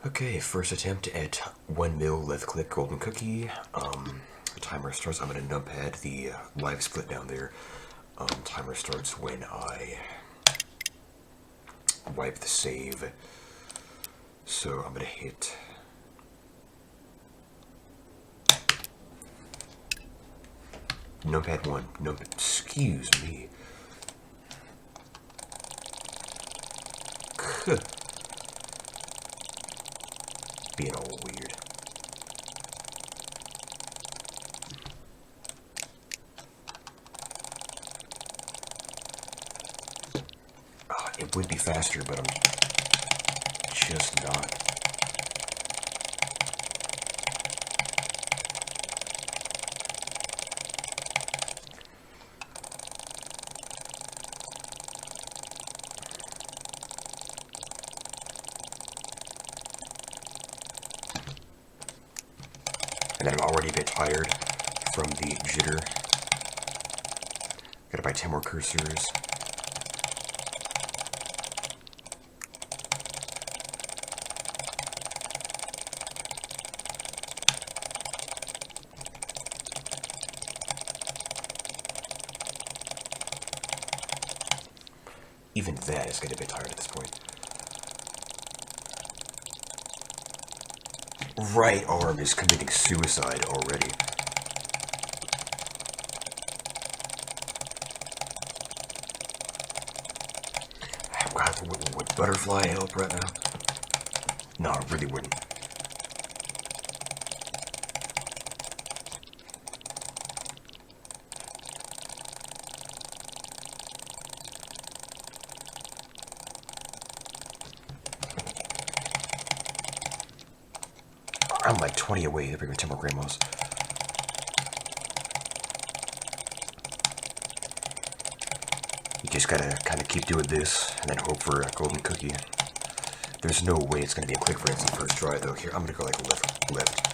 Okay, first attempt at 1 mil left click golden cookie. Timer starts. I'm gonna numpad the live split down there. Timer starts when I wipe the save. So I'm gonna hit numpad 1. Excuse me. Being all weird. It would be faster, but I'm just not. And then I'm already a bit tired from the jitter. Gotta buy 10 more cursors. Even that is getting a bit tired at this point. Right arm is committing suicide already. God, would butterfly help right now? No, it really wouldn't. I'm like 20 away to bring 10 more grandmas. You just gotta kind of keep doing this and then hope for a golden cookie. There's no way it's gonna be a quick frenzy first try though. Here, I'm gonna go like left.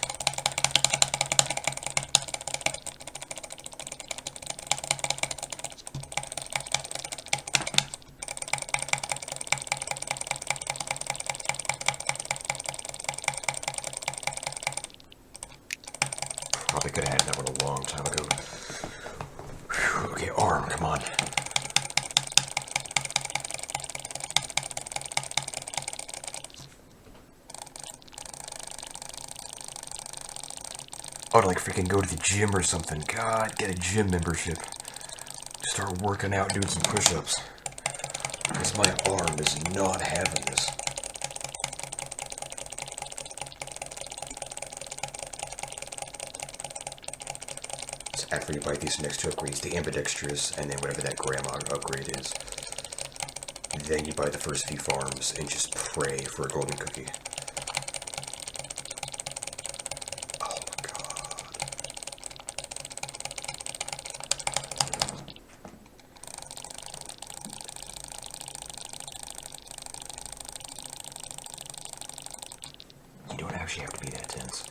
Probably could have had that one a long time ago. Whew, okay, arm, come on. I ought to like freaking go to the gym or something. God, get a gym membership. Start working out, doing some push-ups. Because my arm is not having this. So after you buy these next two upgrades, the ambidextrous and then whatever that grandma upgrade is, then you buy the first few farms and just pray for a golden cookie. Actually have to be that tense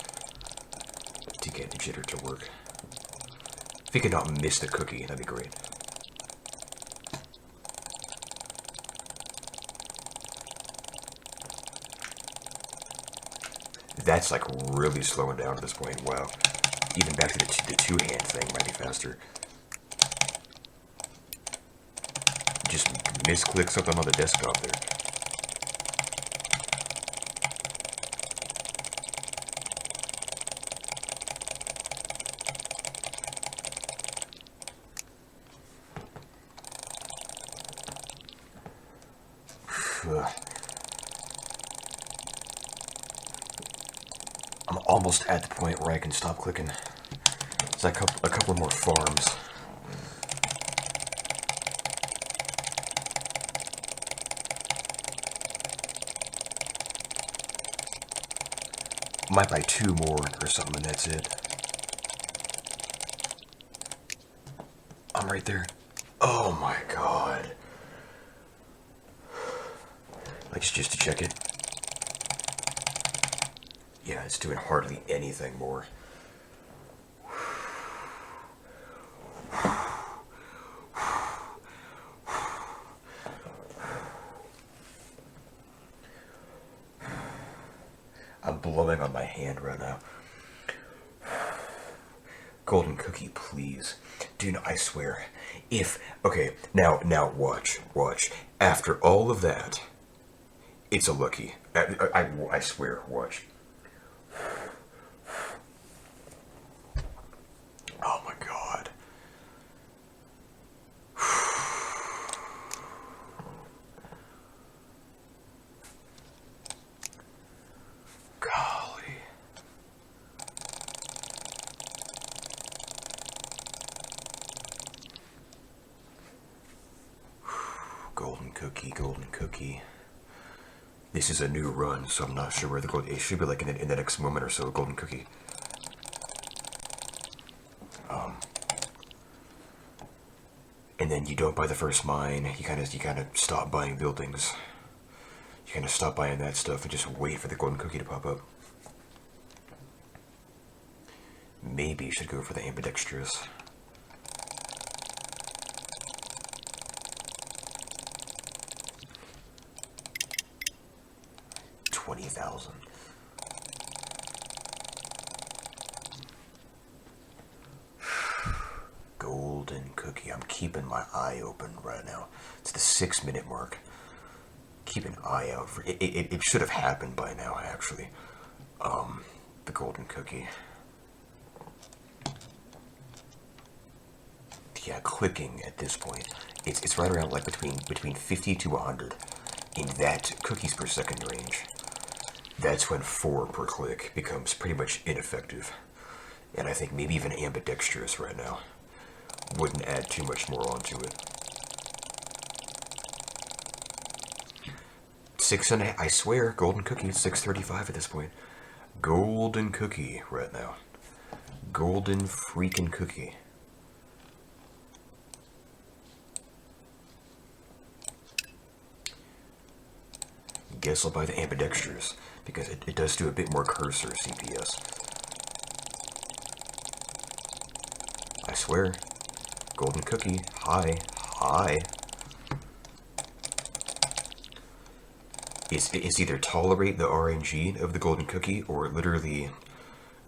to get the jitter to work. If you could not miss the cookie, that'd be great. That's like really slowing down at this point. Wow. Even back to the two-hand thing might be faster. Just misclick something on the desktop there. I'm almost at the point where I can stop clicking. It's like a couple more farms. Might buy 2 more or something and that's it. I'm right there. Oh my god. Like just to check it. Yeah, it's doing hardly anything more. I'm blowing on my hand right now. Golden cookie, please. Dude, I swear. Okay, now watch. After all of that, it's a lucky. I swear, watch. Oh my god. Golly. Golden cookie, golden cookie. This is a new run, so I'm not sure where the gold. It should be like in the next moment or so. A golden cookie. And then you don't buy the first mine. You kind of stop buying buildings. You kind of stop buying that stuff and just wait for the golden cookie to pop up. Maybe you should go for the ambidextrous. $20,000. Golden cookie. I'm keeping my eye open right now. It's the 6-minute mark. Keep an eye out for it. It should have happened by now, actually. The golden cookie. Yeah, clicking at this point. It's right around like between 50 to 100 in that cookies per second range. That's when 4 per click becomes pretty much ineffective. And I think maybe even ambidextrous right now wouldn't add too much more onto it. 6.5, I swear, golden cookie, 635 at this point. Golden cookie right now. Golden freaking cookie. Guess I'll buy the ambidextrous because it does do a bit more cursor CPS. I swear. Golden cookie. Hi. It's either tolerate the RNG of the golden cookie or literally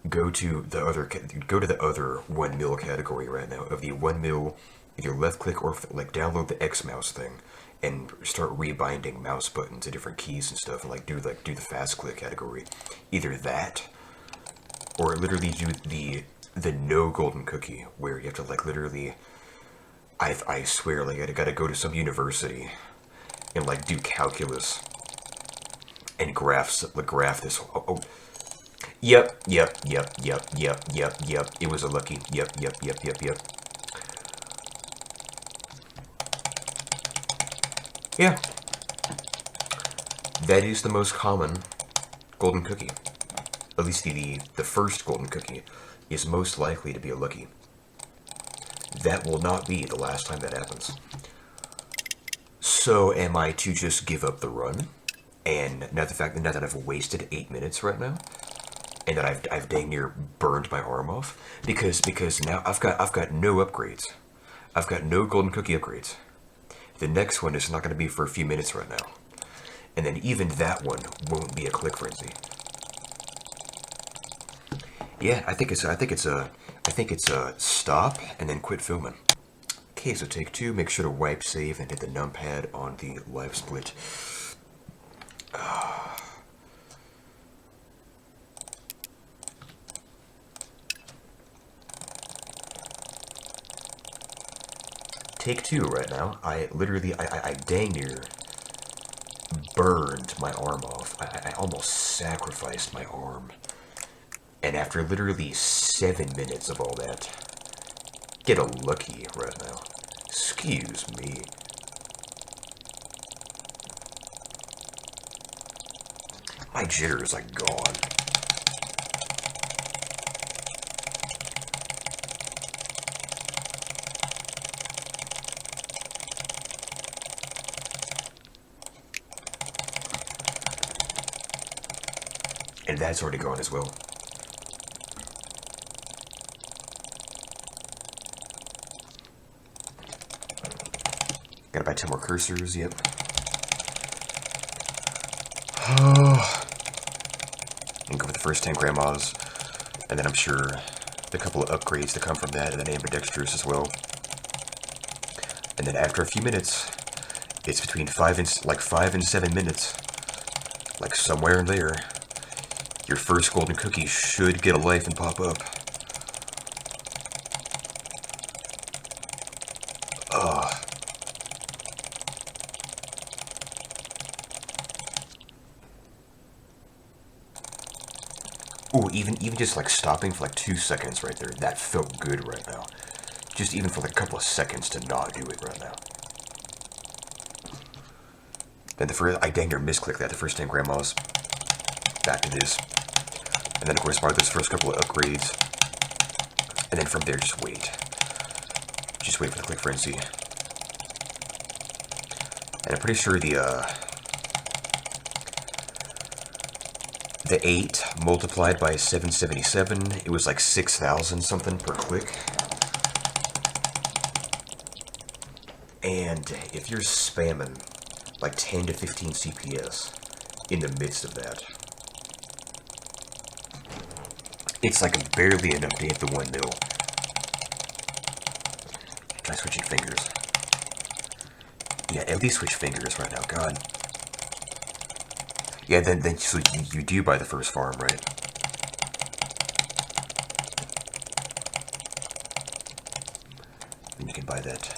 go to the other 1 mil category right now of the 1 mil. Either left click or like download the X mouse thing and start rebinding mouse buttons to different keys and stuff, and do the fast click category. Either that, or literally do the no golden cookie, where you have to like literally, I swear, like I gotta go to some university and like do calculus and graph this. Yep. It was a lucky. Yep. Yeah. That is the most common golden cookie. At least the first golden cookie is most likely to be a lucky. That will not be the last time that happens. So am I to just give up the run? And now that I've wasted 8 minutes right now, and that I've dang near burned my arm off, because now I've got no upgrades. I've got no golden cookie upgrades. The next one is not going to be for a few minutes right now, and then even that one won't be a click frenzy. Yeah, I think it's a stop and then quit filming. Okay, so take 2. Make sure to wipe save and hit the numpad on the live split. Take 2 right now. I dang near burned my arm off. I almost sacrificed my arm. And after literally 7 minutes of all that, get a lucky right now. Excuse me. My jitter is like gone. And that's already gone as well. Gotta buy 10 more cursors, yep. and go for the first 10 grandmas, and then I'm sure the couple of upgrades to come from that, and then ambidextrous as well. And then after a few minutes, it's between 5 and 7 minutes, like somewhere in there, your first golden cookie should get a life and pop up. Oh, even just like stopping for like 2 seconds right there, that felt good right now. Just even for like a couple of seconds to not do it right now. Then I dang near misclicked that, the first 10 grandmas. Back to this. And then of course part of those first couple of upgrades. And then from there just wait. Just wait for the click frenzy. And I'm pretty sure the 8 multiplied by 777, it was like 6,000 something per click. And if you're spamming like 10 to 15 CPS in the midst of that, it's like barely enough to hit the 1 mil. Try switching fingers. Yeah, at least switch fingers right now, God. Yeah, then so you do buy the first farm, right? Then you can buy that.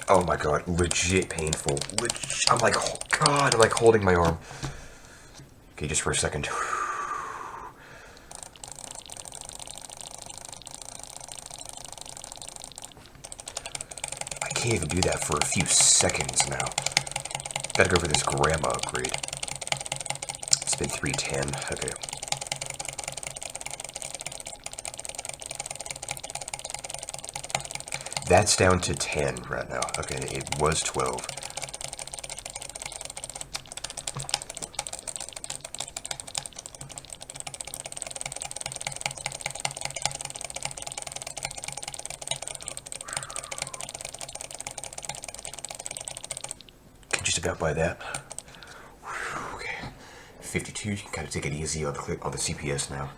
Oh my god, legit painful. I'm like, oh god, I'm like holding my arm. Okay, just for a second. I can't even do that for a few seconds now. Gotta go for this grandma upgrade. It's been 310, okay. That's down to 10 right now. Okay, it was 12. Can just about buy that. Okay, 52. You can kind of take it easy on the CPS now.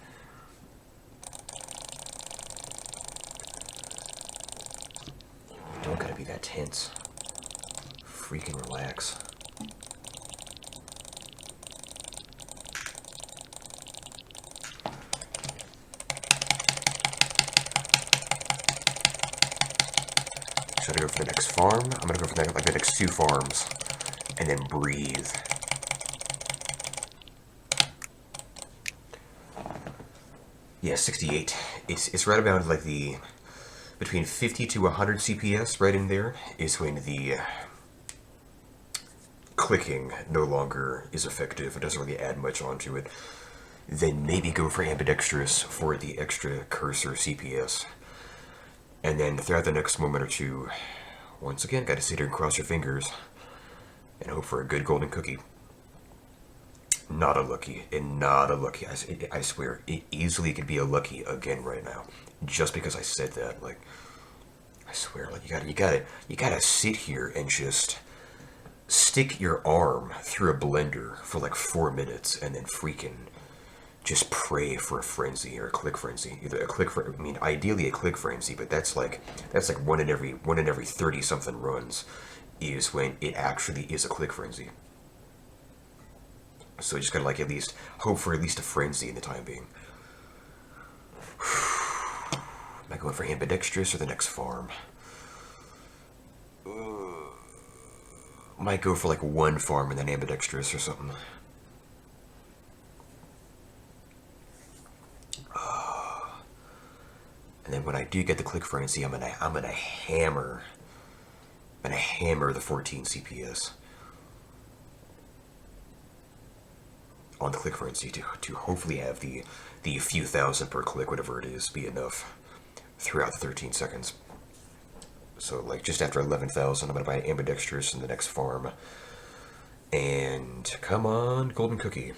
Don't gotta be that tense. Freaking relax. Should I go for the next farm? I'm gonna go for the next 2 farms, and then breathe. Yeah, 68. It's right about like the between 50 to 100 CPS right in there is when the clicking no longer is effective. It doesn't really add much onto it. Then maybe go for ambidextrous for the extra cursor CPS. And then throughout the next moment or two, once again, gotta sit here and cross your fingers and hope for a good golden cookie. Not a lucky, and not a lucky. I swear, it easily could be a lucky again right now. Just because I said that, like, I swear, like, you gotta sit here and just stick your arm through a blender for like 4 minutes and then freaking just pray for a frenzy or a click frenzy. Either a click I mean, ideally a click frenzy, but that's like one in every 30 something runs is when it actually is a click frenzy. So you just gotta like at least hope for at least a frenzy in the time being. Am I going for ambidextrous or the next farm? Might go for like 1 farm and then ambidextrous or something. And then when I do get the click frenzy, I'm gonna hammer the 14 CPS on the click frenzy to hopefully have the few thousand per click, whatever it is, be enough throughout the 13 seconds. So like just after 11,000, I'm gonna buy ambidextrous in the next farm. And come on, golden cookie.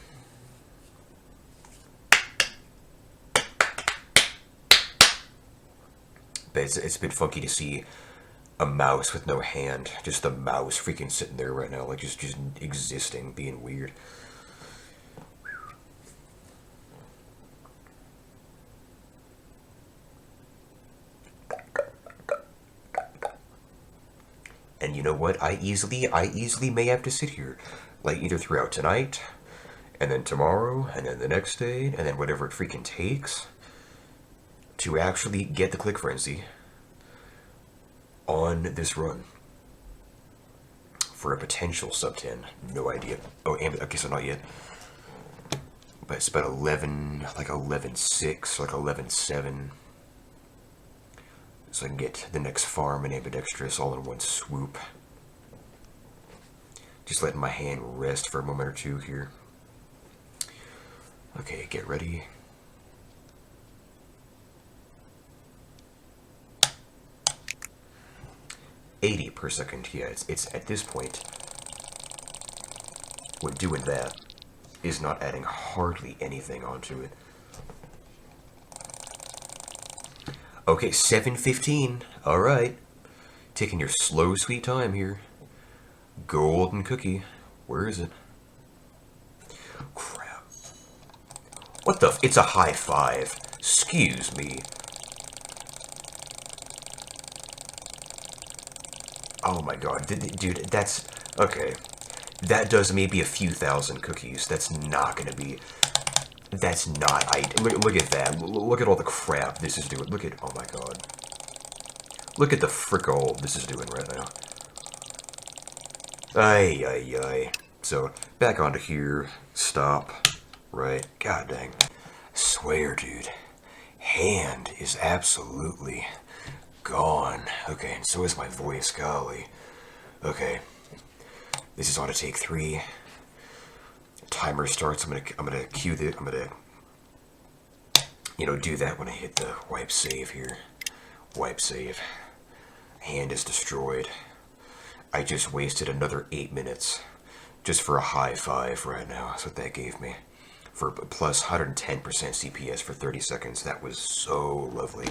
But it's a bit funky to see a mouse with no hand. Just the mouse freaking sitting there right now, like just existing, being weird. And you know what? I easily may have to sit here, like either throughout tonight, and then tomorrow, and then the next day, and then whatever it freaking takes to actually get the click frenzy on this run for a potential sub 10. No idea. Oh, and okay, so not yet. But it's about 11, like 11.6, like 11.7. So I can get the next farm and ambidextrous all in one swoop. Just letting my hand rest for a moment or two here. Okay, get ready. $80 per second. Yeah, it's at this point, when doing that, is not adding hardly anything onto it. Okay, 7:15. Alright. Taking your slow, sweet time here. Golden cookie. Where is it? Crap. What the it's a high five. Excuse me. Oh my god. Dude, that's... Okay. That does maybe a few thousand cookies. That's not gonna be... That's not... Look at that. Look at all the crap this is doing. Look at... Oh my god. Look at the frick all this is doing right now. Ay. So, back onto here. Stop. Right. God dang. Swear, dude. Hand is absolutely gone. Okay, and so is my voice. Golly. Okay. This is on to take 3. Timer starts. I'm gonna cue the... I'm gonna... You know, do that when I hit the wipe save here. Wipe save. Hand is destroyed. I just wasted another 8 minutes just for a high five right now. That's what that gave me. For plus 110% CPS for 30 seconds. That was so lovely.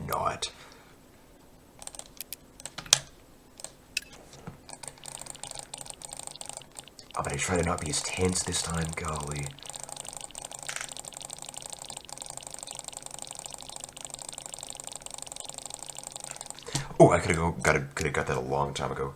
Not. I'm gonna try to not be as tense this time, golly. Oh, I could have got that a long time ago.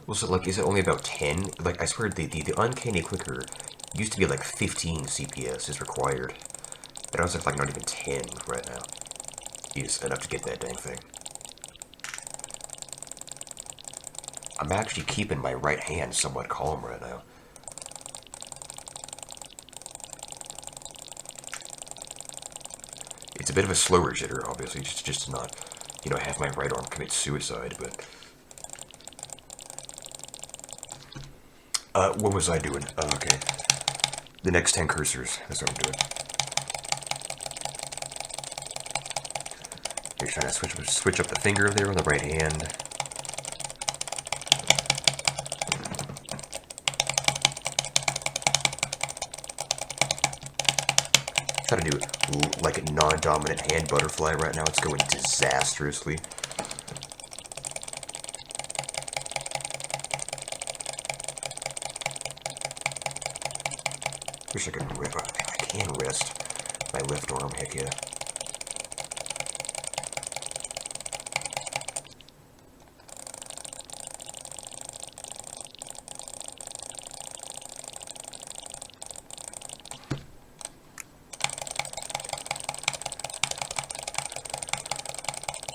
Well, so like, is it only about 10? Like, I swear the uncanny clicker used to be like 15 CPS is required. But I was like not even 10 right now. Is enough to get that dang thing. I'm actually keeping my right hand somewhat calm right now. It's a bit of a slower jitter, obviously, just to not, you know, have my right arm commit suicide, but... what was I doing? Oh, okay. The next 10 cursors, that's what I'm doing. You're trying to switch up the finger there on the right hand. Trying to do like a non-dominant hand butterfly right now. It's going disastrously. Wish I could rest. I can rest my left arm. Heck yeah.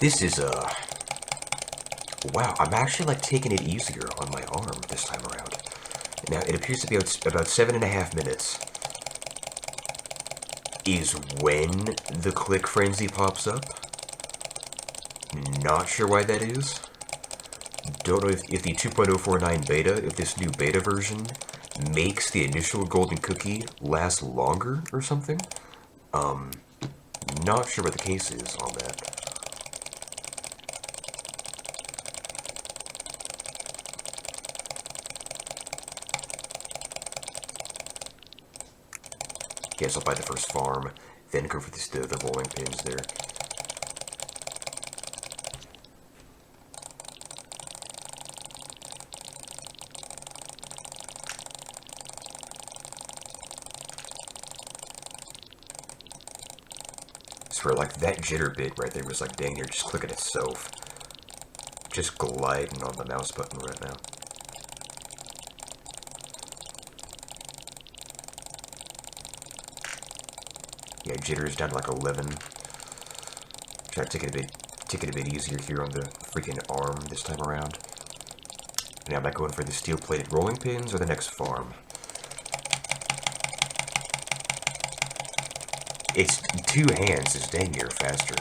This is, wow, I'm actually, like, taking it easier on my arm this time around. Now, it appears to be about 7.5 minutes is when the click frenzy pops up. Not sure why that is. Don't know if the 2.049 beta, if this new beta version makes the initial golden cookie last longer or something. Not sure what the case is on that. Cancel by the first farm, then go for the rolling pins there. Swear, like, that jitter bit right there was like, dang near just clicking itself. Just gliding on the mouse button right now. Yeah, jitter is down to like 11. Try to take it a bit easier here on the freaking arm this time around. Now am I going for the steel-plated rolling pins or the next farm? It's 2 hands is dang near faster.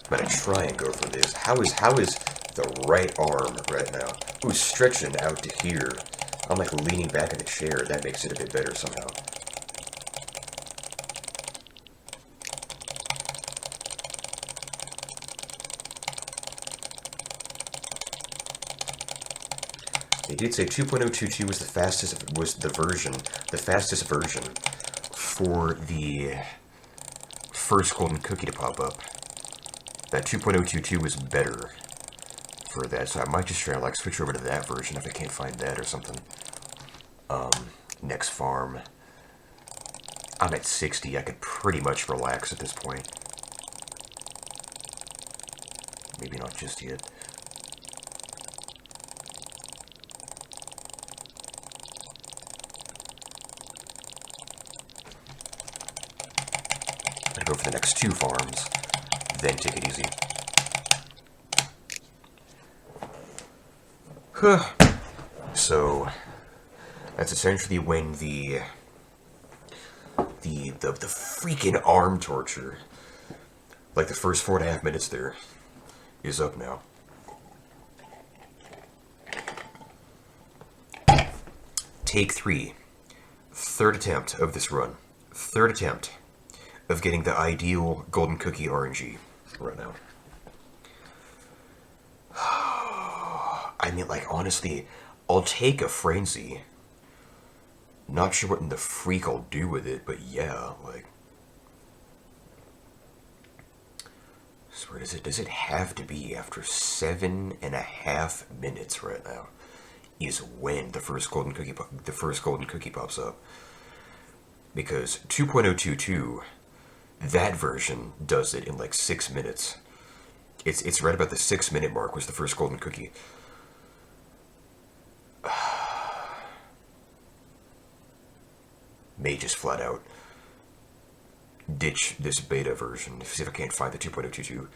I'm gonna try and go for this. How is the right arm right now? Ooh, stretching out to here. I'm like leaning back in the chair. That makes it a bit better somehow. They did say 2.022 was the fastest version for the first golden cookie to pop up. That 2.022 was better for that, so I might just try to like switch over to that version if I can't find that or something. Next farm. I'm at 60. I could pretty much relax at this point. Maybe not just yet. I'll go for the next 2 farms, then take it easy. So that's essentially when the freaking arm torture, like the first 4.5 minutes there, is up now. Take 3. Third attempt of this run. Third attempt of getting the ideal golden cookie RNG right now. I mean, like, honestly, I'll take a frenzy. Not sure what in the freak I'll do with it, but yeah, like... So does it have to be after 7.5 minutes right now? Is when the first golden cookie pops up. Because 2.022, that version does it in like 6 minutes. It's right about the 6-minute mark was the first golden cookie. May just flat out ditch this beta version. See if I can't find the 2.022.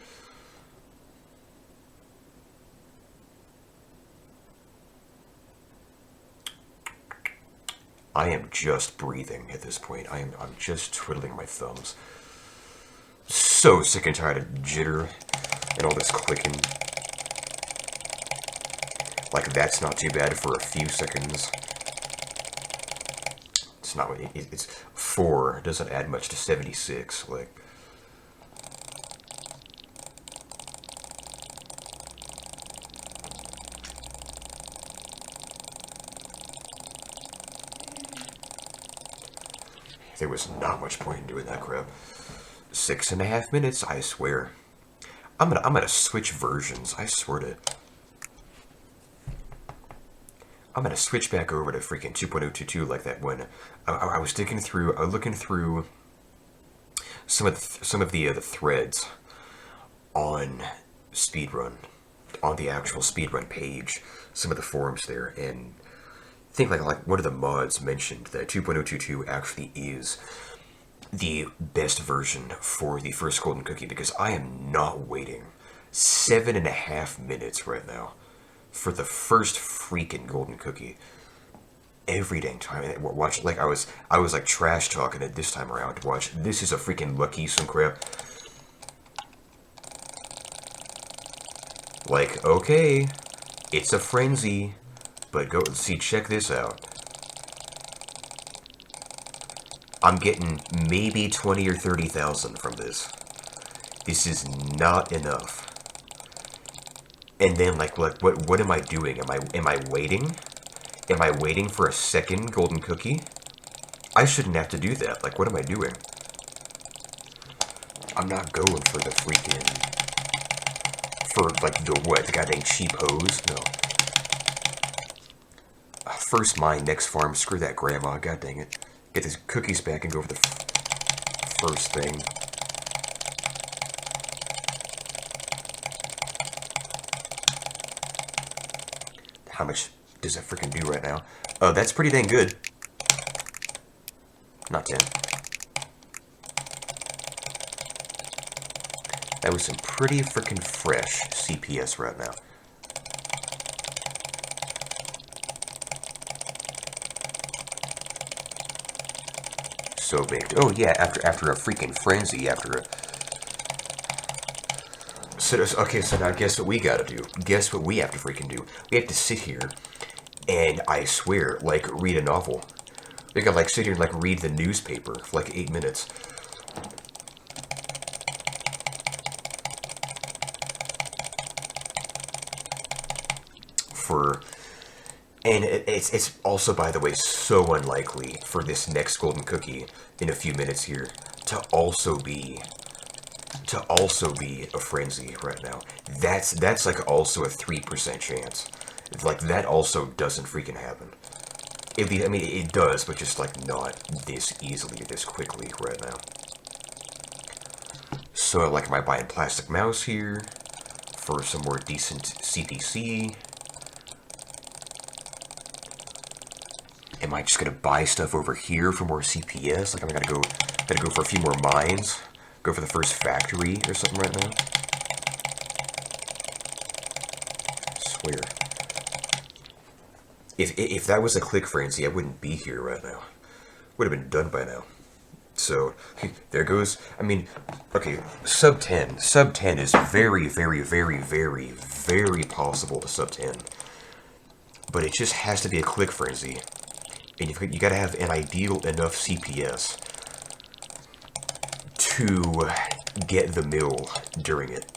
I am just breathing at this point. I'm just twiddling my thumbs. So sick and tired of jitter and all this clicking. Like, that's not too bad for a few seconds. It's not. It's 4. It doesn't add much to 76. Like. There was not much point in doing that crap. 6.5 minutes, I swear. I'm gonna switch versions. I swear to. I'm gonna switch back over to freaking 2.022 like that when I was looking through some of the threads on Speedrun, on the actual Speedrun page, some of the forums there, and I think like one of the mods mentioned that 2.022 actually is the best version for the first golden cookie, because I am not waiting 7.5 minutes right now for the first freaking golden cookie every dang time. Watch, like I was like trash talking it this time around. Watch, this is a freaking lucky some crap. Like, okay, it's a frenzy, but go see, check this out. I'm getting maybe 20 or 30,000 from this. This is not enough. And then, like what am I doing? Am I waiting? Am I waiting for a second golden cookie? I shouldn't have to do that. Like, what am I doing? I'm not going for the freaking... For, like, the what? The goddamn cheap hose? No. First mine, next farm. Screw that grandma. God dang it. Get these cookies back and go for the first thing. How much does that freaking do right now? Oh, that's pretty dang good. Not 10. That was some pretty freaking fresh CPS right now. So baked. Oh yeah, after a freaking frenzy, after a... So, okay, so now guess what we gotta do? Guess what we have to freaking do? We have to sit here and, I swear, like, read a novel. We gotta, like, sit here and, like, read the newspaper for, like, 8 minutes. And it's also, by the way, so unlikely for this next golden cookie in a few minutes here to also be a frenzy right now. That's like also a 3% chance. Like, that also doesn't freaking happen. I mean, it does, but just like not this easily, this quickly right now. So, like, am I buying plastic mouse here for some more decent CPC? Am I just gonna buy stuff over here for more CPS? Like, I'm gonna go for a few more mines, go for the first factory or something right now. I swear. If that was a click frenzy, I wouldn't be here right now. Would have been done by now. So, there goes, I mean, okay, sub 10. Sub 10 is very, very, very, very, very possible to sub 10. But it just has to be a click frenzy. And you gotta have an ideal enough CPS to get the mill during it.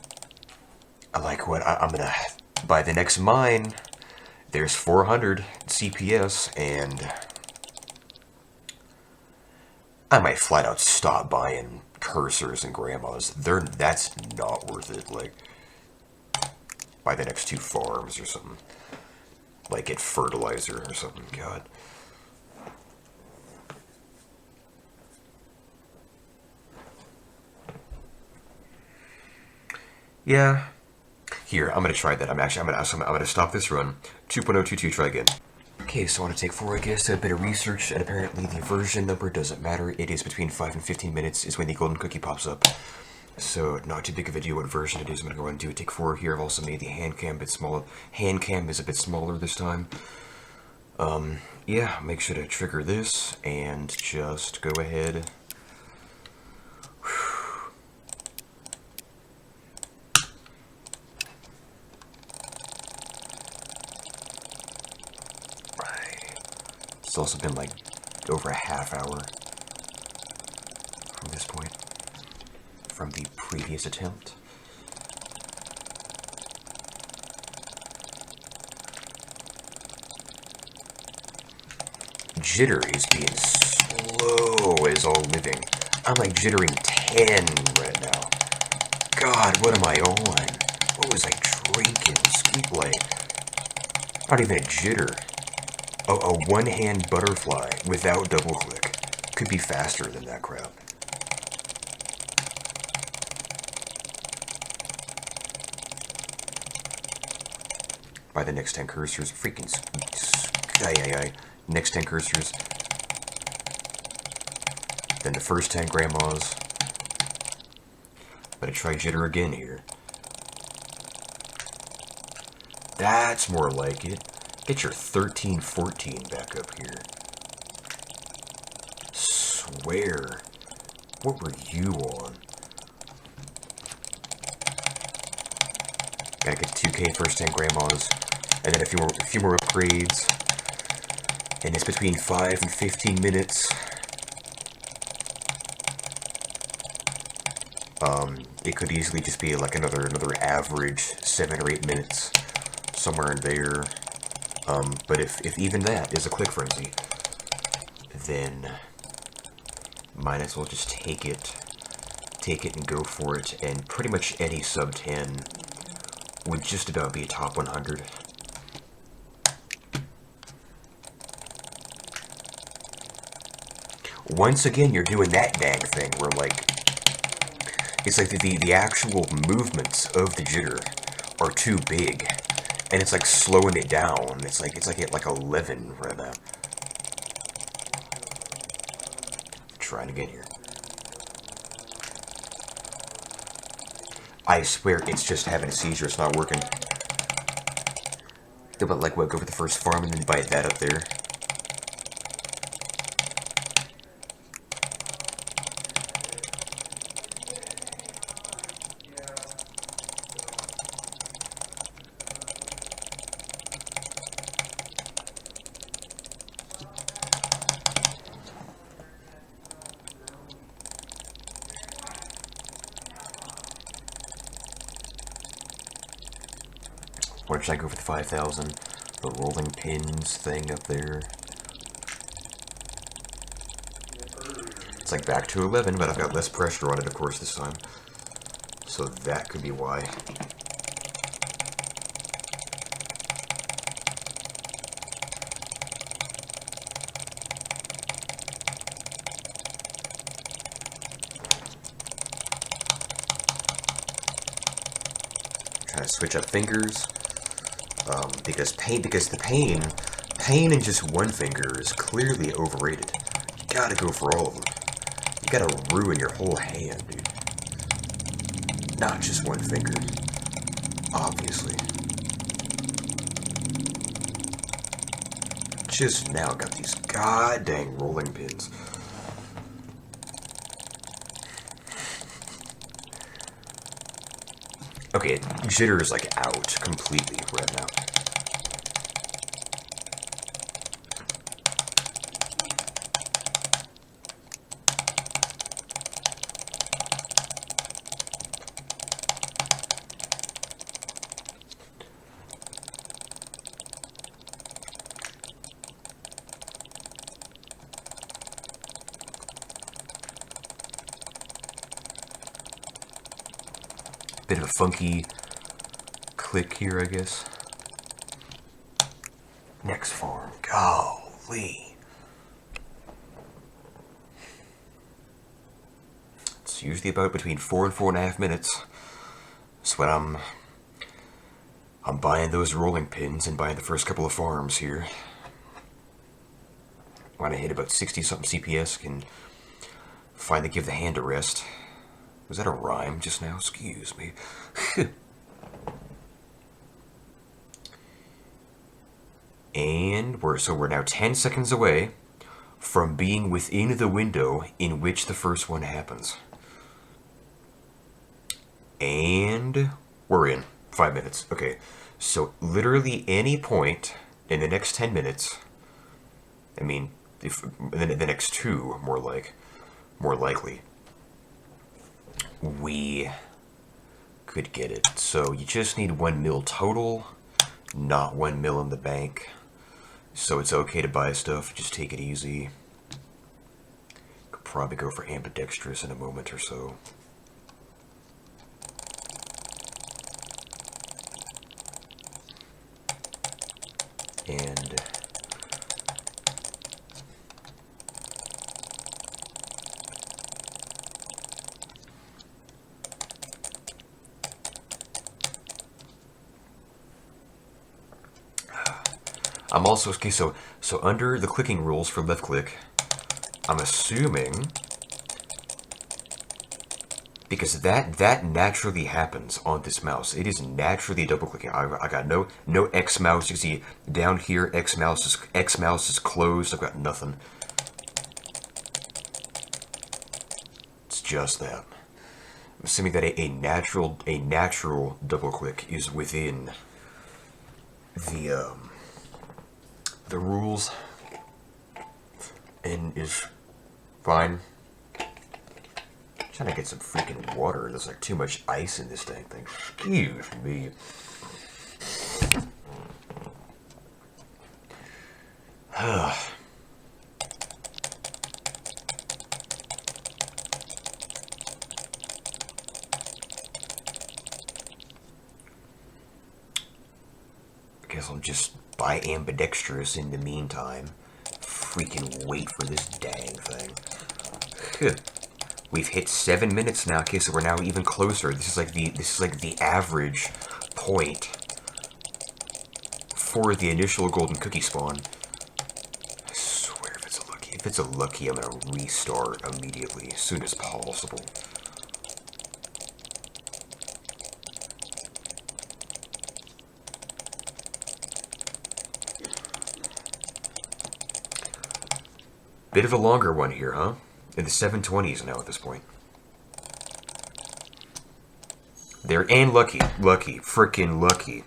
Like what, I'm gonna buy the next mine. There's 400 CPS, and I might flat out stop buying cursors and grandmas. That's not worth it. Like, buy the next 2 farms or something. Like, get fertilizer or something. God. Yeah. Here, I'm gonna try that. I'm gonna stop this run. 2.022, try again. Okay, so I want to take 4, I guess, a bit of research, and apparently the version number doesn't matter. It is between 5 and 15 minutes is when the golden cookie pops up. So, not too big of a deal what version it is. I'm gonna go ahead and do a take 4 here. I've also made the hand cam a bit smaller. Hand cam is a bit smaller this time. Yeah, make sure to trigger this, and just go ahead. It's also been like over a half hour from this point, from the previous attempt. Jitter is being slow as all living. I'm like jittering 10 right now. God, what am I on? What was I drinking? Sweet light. Not even a jitter. A one-hand butterfly without double-click could be faster than that crap. By the next 10 cursors, freaking next 10 cursors. Then the first 10 grandmas. Better try jitter again here. That's more like it. Get your 13, 14 back up here. Swear. What were you on? Gotta get 2K first 10 grandmas, and then a few more upgrades. And it's between 5 and 15 minutes. It could easily just be like another average 7 or 8 minutes, somewhere in there. But if even that is a click frenzy, then might as well just take it and go for it, and pretty much any sub 10 would just about be a top 100. Once again, you're doing that dang thing where, like, it's like the actual movements of the jitter are too big, and it's like slowing it down. It's like at like 11 right now. Trying again here. I swear it's just having a seizure. It's not working. But like, what? Go for the first farm and then bite that up there. Or should I go for the 5,000? The rolling pins thing up there. It's like back to 11, but I've got less pressure on it, of course, this time. So that could be why. Trying to switch up fingers. Because the pain in just one finger is clearly overrated. You gotta go for all of them. You gotta ruin your whole hand, dude. Not just one finger. Obviously. Just now got these goddamn rolling pins. Okay, jitter is like out completely right now. Bit of a funky click here, I guess. Next farm. Golly. It's usually about between 4 and 4.5 minutes. That's when I'm buying those rolling pins and buying the first couple of farms here. When I hit about 60-something CPS, can finally give the hand a rest. Was that a rhyme just now? Excuse me. And we're now 10 seconds away from being within the window in which the first one happens. And we're in 5 minutes. Okay, so literally any point in the next 10 minutes, I mean, if the next 2, more likely, we could get it. So you just need 1 mil total, not 1 mil in the bank. So it's okay to buy stuff, just take it easy. Could probably go for ambidextrous in a moment or so. And I'm also, okay, so under the clicking rules for left click, I'm assuming, because that naturally happens on this mouse. It is naturally double clicking. I got no X mouse. You can see down here, X mouse is closed. I've got nothing. It's just that. I'm assuming that a natural double click is within the rules and is fine. Trying to get some freaking water. There's like too much ice in this dang thing. Excuse me. I guess I'll just buy ambidextrous in the meantime. Freaking wait for this dang thing. We've hit 7 minutes now. Okay, so we're now even closer. This is like the average point for the initial golden cookie spawn. I swear, if it's a lucky, I'm gonna restart immediately, as soon as possible. Bit of a longer one here, huh? In the 720s now at this point. There, and lucky, frickin' lucky.